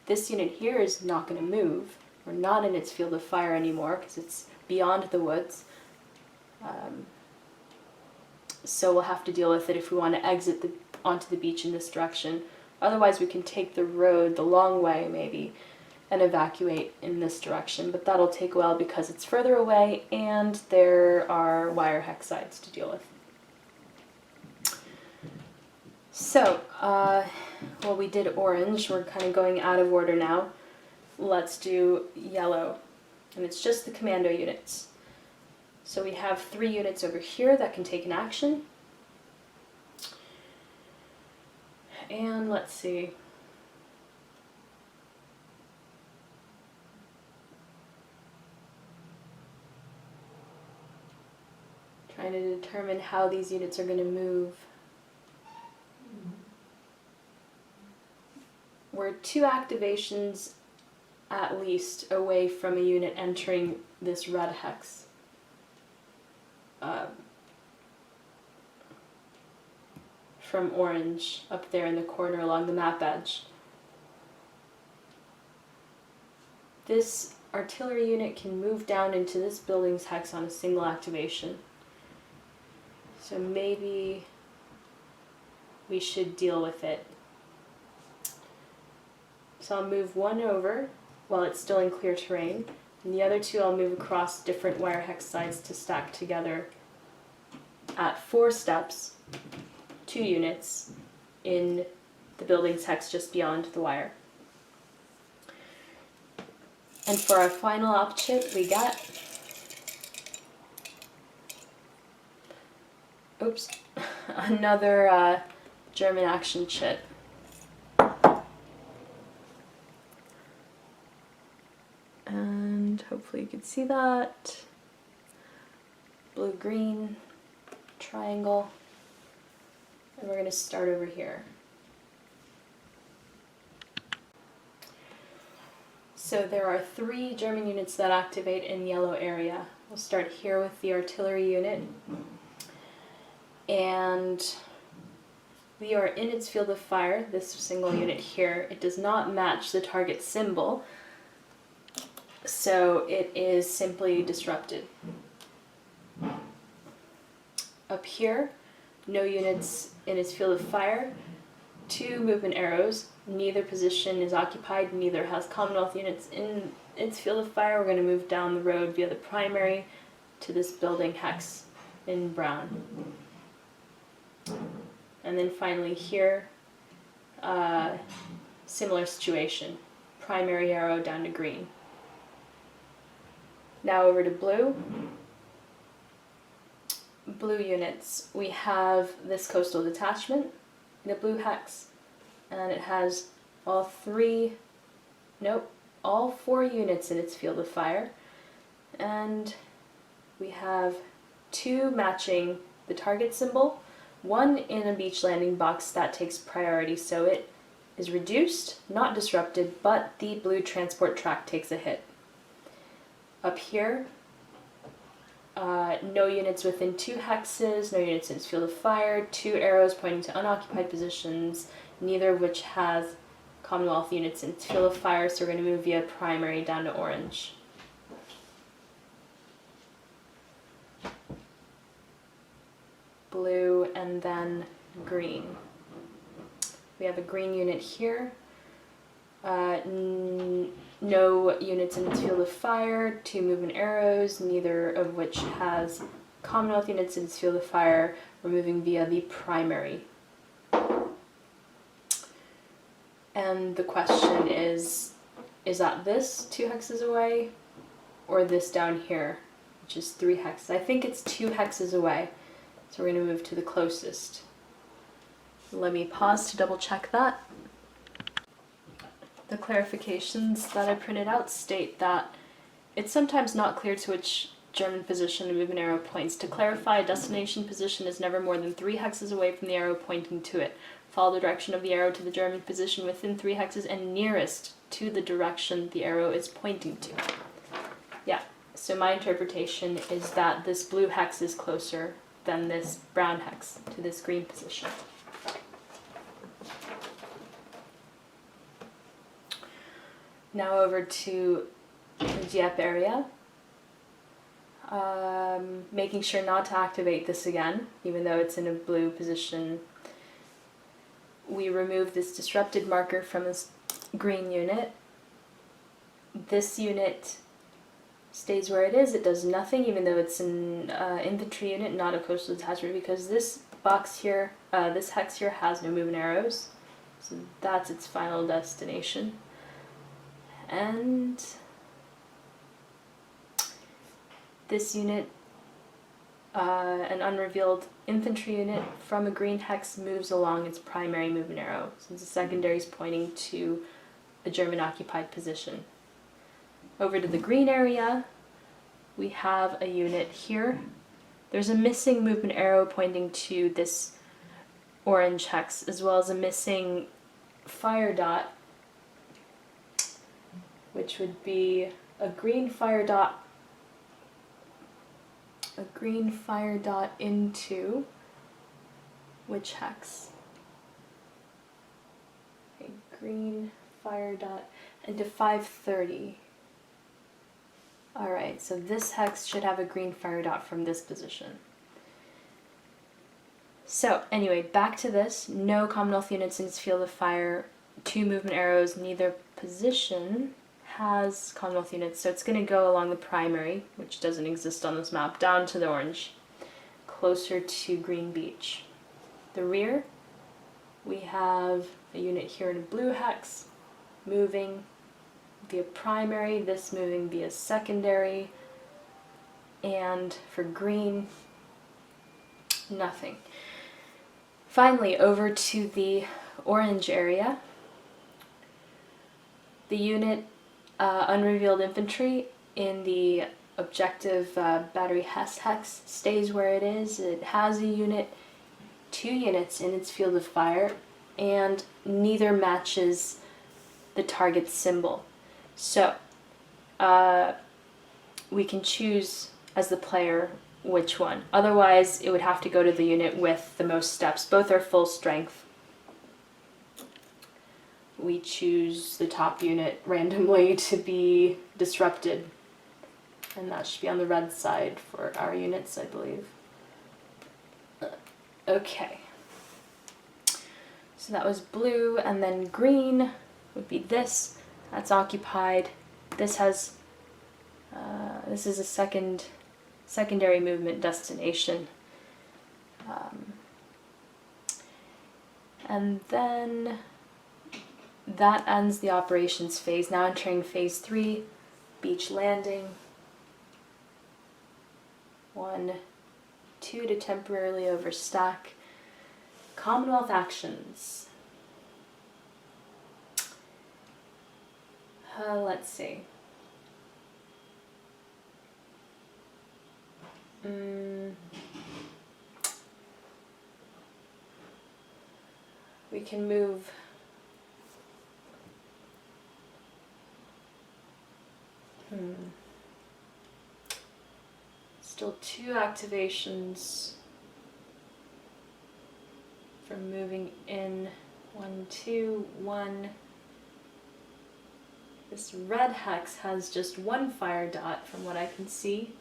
This unit here is not going to move. We're not in its field of fire anymore because it's beyond the woods. So we'll have to deal with it if we want to exit onto the beach in this direction. Otherwise we can take the road the long way maybe and evacuate in this direction, but that'll take a while because it's further away and there are wire hex sides to deal with. So, well, we did orange. We're kind of going out of order now. Let's do yellow, and it's just the commando units. So we have 3 units over here that can take an action. And let's see. Trying to determine how these units are going to move. We're 2 activations at least away from a unit entering this red hex. From orange up there in the corner along the map edge. This artillery unit can move down into this building's hex on a single activation. So maybe we should deal with it. So I'll move one over while it's still in clear terrain, and the other two I'll move across different wire hex sides to stack together at 4 steps, 2 units, in the building's hex just beyond the wire. And for our final Op Chit, we got, another German Action Chit. And hopefully you can see that. Blue-green triangle. And we're going to start over here. So there are 3 German units that activate in yellow area. We'll start here with the artillery unit. And we are in its field of fire, this single unit here. It does not match the target symbol, so it is simply disrupted. Up here, no units in its field of fire, 2 movement arrows. Neither position is occupied, neither has Commonwealth units in its field of fire. We're going to move down the road via the primary to this building hex in brown. And then finally here, similar situation. Primary arrow down to green. Now over to blue. Blue units. We have this coastal detachment in a blue hex. And it has all 4 units in its field of fire. And we have 2 matching the target symbol, 1 in a beach landing box that takes priority, so it is reduced, not disrupted, but the blue transport track takes a hit. Up here, no units within 2 hexes, no units in its field of fire, 2 arrows pointing to unoccupied positions, neither of which has Commonwealth units in its field of fire, so we're going to move via primary down to orange. Blue and then green. We have a green unit here. No units in its field of fire, 2 movement arrows, neither of which has Commonwealth units in its field of fire. We're moving via the primary. And the question is that this 2 hexes away, or this down here, which is 3 hexes? I think it's 2 hexes away, so we're going to move to the closest. Let me pause to double check that. The clarifications that I printed out state that it's sometimes not clear to which German position the movement arrow points. To clarify, a destination position is never more than 3 hexes away from the arrow pointing to it. Follow the direction of the arrow to the German position within 3 hexes and nearest to the direction the arrow is pointing to. Yeah, so my interpretation is that this blue hex is closer than this brown hex to this green position. Now over to the Dieppe area. Making sure not to activate this again, even though it's in a blue position. We remove this disrupted marker from this green unit. This unit stays where it is. It does nothing, even though it's an infantry unit, not a coastal detachment, because this box here, this hex here has no movement arrows. So that's its final destination. And this unit, an unrevealed infantry unit from a green hex, moves along its primary movement arrow, since the secondary is pointing to a German occupied position. Over to the green area, we have a unit here. There's a missing movement arrow pointing to this orange hex, as well as a missing fire dot, which would be a green fire dot into which hex? A green fire dot into 530. Alright, so this hex should have a green fire dot from this position. So anyway, back to this. No Commonwealth units in its field of fire. 2 movement arrows, neither position has Commonwealth units, so it's going to go along the primary, which doesn't exist on this map, down to the orange, closer to Green Beach. The rear, we have a unit here in a blue hex, moving via primary, this moving via secondary, and for green, nothing. Finally, over to the orange area. The unit unrevealed infantry in the objective battery Hess hex stays where it is. It has a unit, 2 units in its field of fire, and neither matches the target symbol. So we can choose as the player which one. Otherwise, it would have to go to the unit with the most steps. Both are full strength. We choose the top unit randomly to be disrupted. And that should be on the red side for our units, I believe. Okay. So that was blue, and then green would be this. That's occupied. This has, this is a secondary movement destination. And then that ends the operations phase. Now entering phase 3, beach landing. 1, 2 to temporarily overstack. Commonwealth actions. Let's see. We can move still 2 activations from moving in. 1, 2, 1. This red hex has just 1 fire dot from what I can see.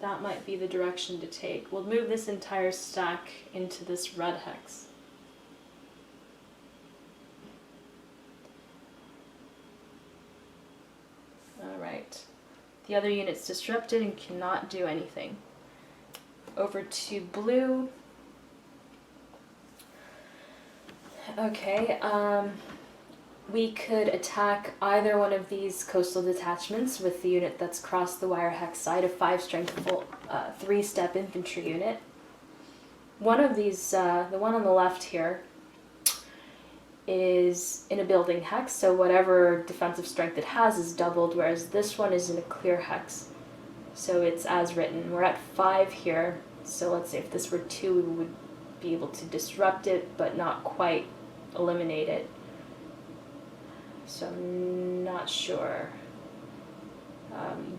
That might be the direction to take. We'll move this entire stack into this red hex. Alright. The other unit's disrupted and cannot do anything. Over to blue. Okay, we could attack either one of these coastal detachments with the unit that's crossed the wire hex side, a 5 strength full 3-step infantry unit. One of these, the one on the left here, is in a building hex, so whatever defensive strength it has is doubled, whereas this one is in a clear hex, so it's as written. We're at 5 here, so let's say if this were 2, we would be able to disrupt it, but not quite eliminate it. So I'm not sure.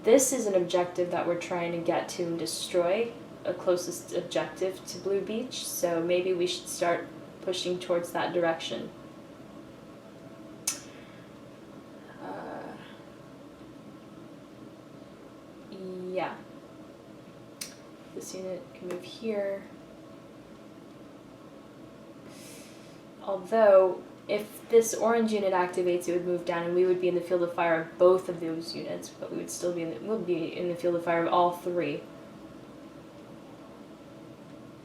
This is an objective that we're trying to get to and destroy, a closest objective to Blue Beach, so maybe we should start pushing towards that direction. Yeah. This unit can move here. Although, if this orange unit activates, it would move down, and we would be in the field of fire of both of those units, but we would still be in the field of fire of all 3.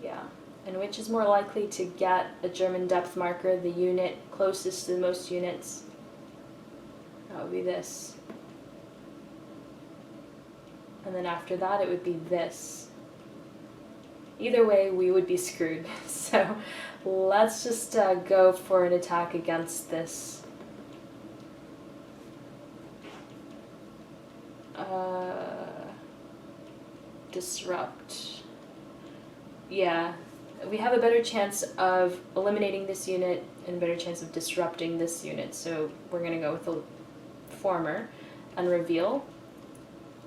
Yeah, and which is more likely to get a German depth marker, the unit closest to the most units? That would be this. And then after that, it would be this. Either way, we would be screwed. So let's just go for an attack against this. Disrupt. Yeah, we have a better chance of eliminating this unit and a better chance of disrupting this unit. So we're going to go with the former and reveal.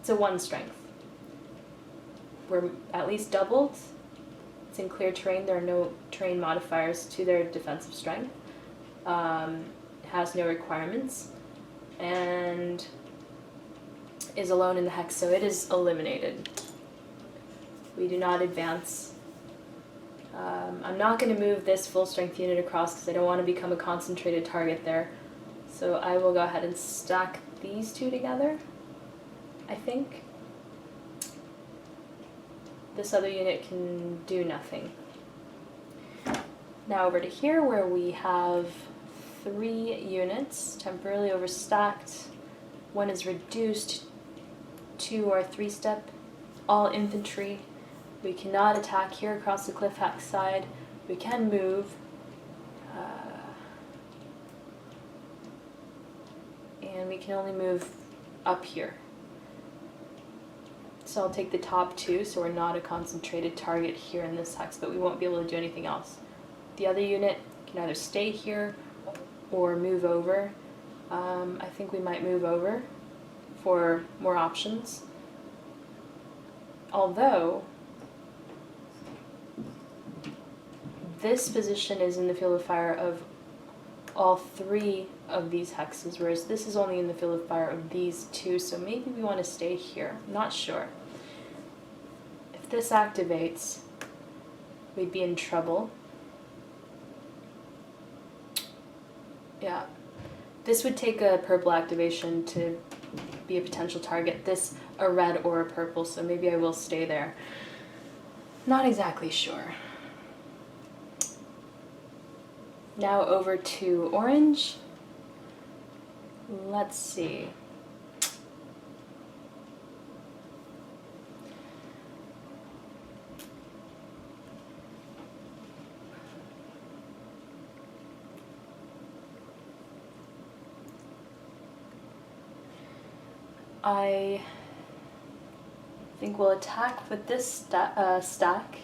It's a 1 strength. We're at least doubled. It's in clear terrain. There are no terrain modifiers to their defensive strength. It has no requirements. And is alone in the hex, so it is eliminated. We do not advance. I'm not going to move this full strength unit across because I don't want to become a concentrated target there. So I will go ahead and stack these two together, I think. This other unit can do nothing. Now over to here where we have 3 units temporarily overstacked. 1 is reduced, 2 are 3-step, all infantry. We cannot attack here across the cliff hack side. We can move. And we can only move up here. So I'll take the top 2, so we're not a concentrated target here in this hex, but we won't be able to do anything else. The other unit can either stay here or move over. I think we might move over for more options. Although, this position is in the field of fire of all 3 of these hexes, whereas this is only in the field of fire of these 2, so maybe we want to stay here. Not sure. If this activates, we'd be in trouble. Yeah. This would take a purple activation to be a potential target. This, a red or a purple, so maybe I will stay there. Not exactly sure. Now over to orange. Let's see. I think we'll attack with this stack,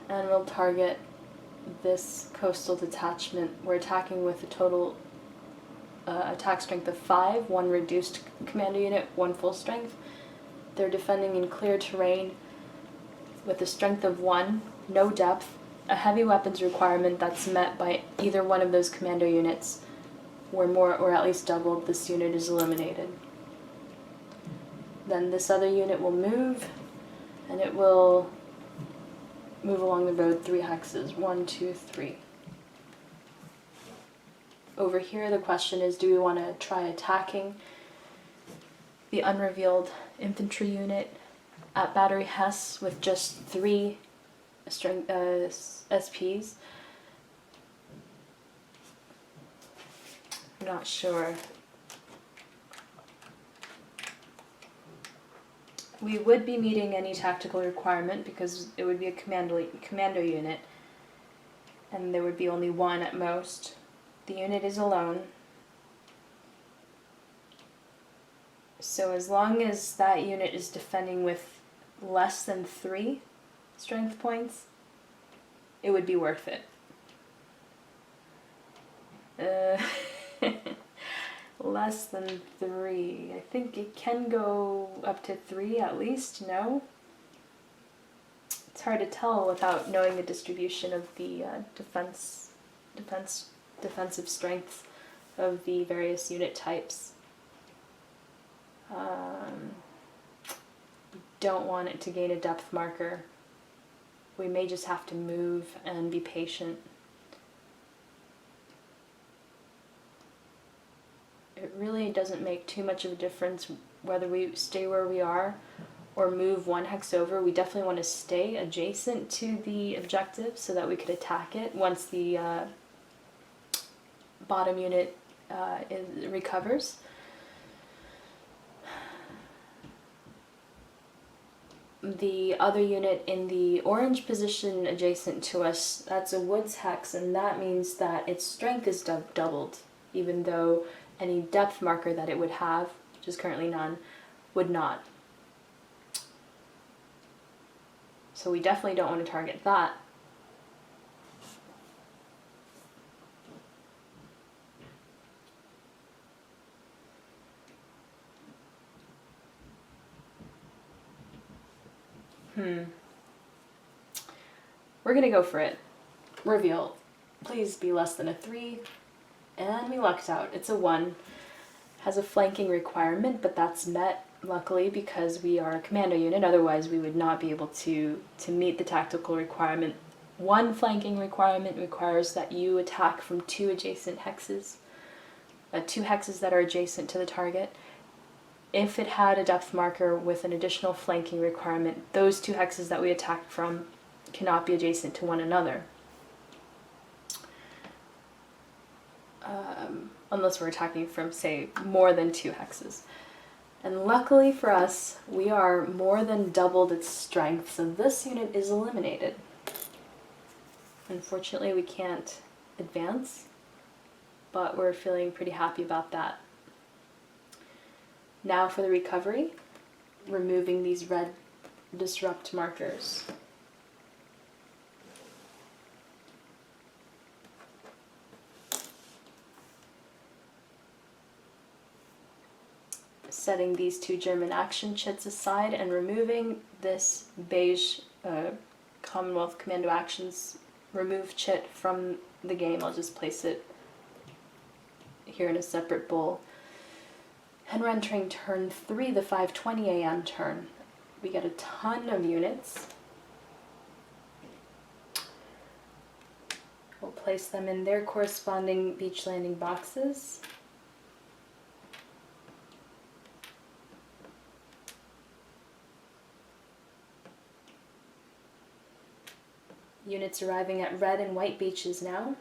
and we'll target this coastal detachment. We're attacking with a total attack strength of 5, 1 reduced commando unit, 1 full strength. They're defending in clear terrain with a strength of 1, no depth, a heavy weapons requirement that's met by either one of those commando units, where more or at least doubled, this unit is eliminated. Then this other unit will move, and it will move along the road 3 hexes, 1, 2, 3. Over here the question is, do we want to try attacking the unrevealed infantry unit at Battery Hess with just 3 SPs? I'm not sure. We would be meeting any tactical requirement because it would be a commando unit, and there would be only 1 at most. The unit is alone. So as long as that unit is defending with less than 3 strength points, it would be worth it. Less than 3. I think it can go up to 3 at least, no? It's hard to tell without knowing the distribution of the defensive strengths of the various unit types. Don't want it to gain a depth marker. We may just have to move and be patient. It really doesn't make too much of a difference whether we stay where we are or move 1 hex over. We definitely want to stay adjacent to the objective so that we could attack it once the bottom unit recovers. The other unit in the orange position adjacent to us, that's a woods hex, and that means that its strength is doubled, even though any depth marker that it would have, which is currently none, would not. So we definitely don't want to target that. We're gonna go for it. Reveal. Please be less than a 3. And we lucked out. It's a 1. Has a flanking requirement, but that's met luckily, because we are a commando unit, otherwise we would not be able to meet the tactical requirement. One flanking requirement requires that you attack from 2 adjacent hexes, 2 hexes that are adjacent to the target. If it had a depth marker with an additional flanking requirement, those 2 hexes that we attacked from cannot be adjacent to one another. Unless we're attacking from, say, more than 2 hexes. And luckily for us, we are more than doubled its strength, so this unit is eliminated. Unfortunately, we can't advance, but we're feeling pretty happy about that. Now for the recovery, removing these red disrupt markers. Setting these 2 German Action Chits aside and removing this beige Commonwealth Commando Actions remove chit from the game. I'll just place it here in a separate bowl. And we're entering turn 3, the 5:20 a.m. turn. We get a ton of units. We'll place them in their corresponding beach landing boxes. Units arriving at red and white beaches now.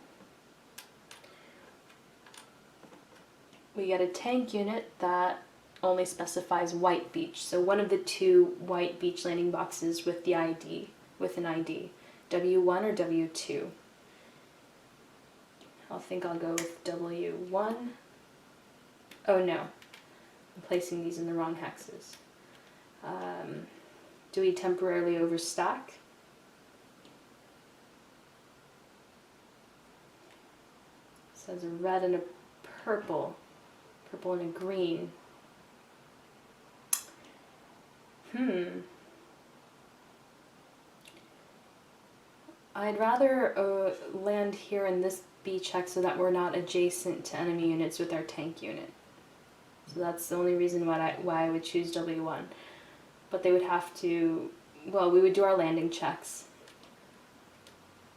We get a tank unit that only specifies white beach, so one of the 2 white beach landing boxes with the ID, with an ID, W1 or W2. I think I'll go with W1. Oh no, I'm placing these in the wrong hexes. Do we temporarily overstack? So there's a red and a purple. Purple and a green. I'd rather land here in this beach hex so that we're not adjacent to enemy units with our tank unit. So that's the only reason why I would choose W1. But they would have to, well, we would do our landing checks.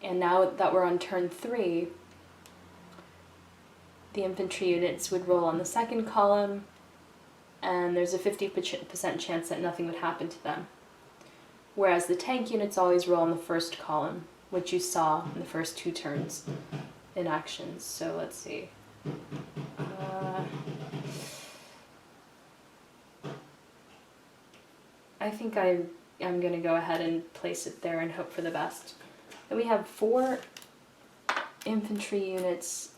And now that we're on turn 3, the infantry units would roll on the second column, and there's a 50% chance that nothing would happen to them. Whereas the tank units always roll on the first column, which you saw in the first 2 turns in actions. So let's see. I think I'm going to go ahead and place it there and hope for the best. And we have 4 infantry units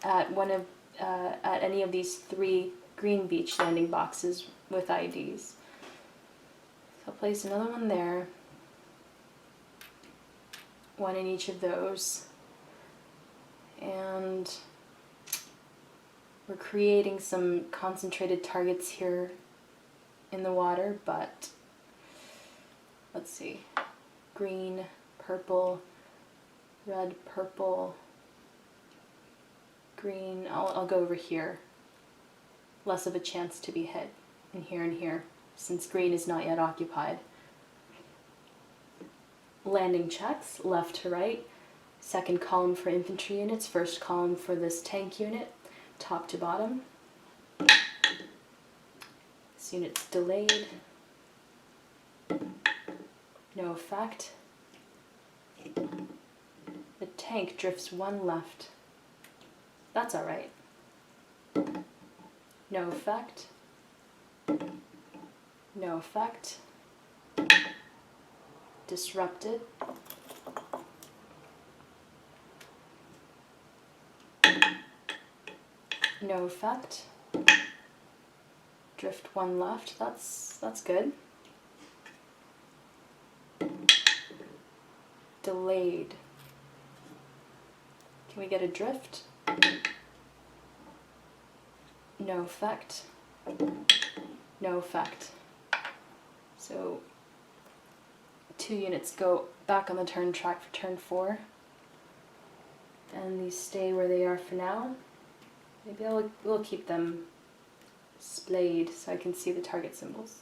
at at any of these 3 green beach landing boxes with IDs. So I'll place another one there, 1 in each of those, and we're creating some concentrated targets here in the water, but let's see, green, purple, red, purple, green. I'll go over here. Less of a chance to be hit in here and here, since green is not yet occupied. Landing checks, left to right. Second column for infantry units, first column for this tank unit, top to bottom. This unit's delayed. No effect. The tank drifts 1 left. That's alright. No effect. No effect. Disrupted. No effect. Drift 1 left. That's good. Delayed. Can we get a drift? No effect. No effect. So 2 units go back on the turn track for turn 4. And these stay where they are for now. Maybe we'll keep them splayed so I can see the target symbols.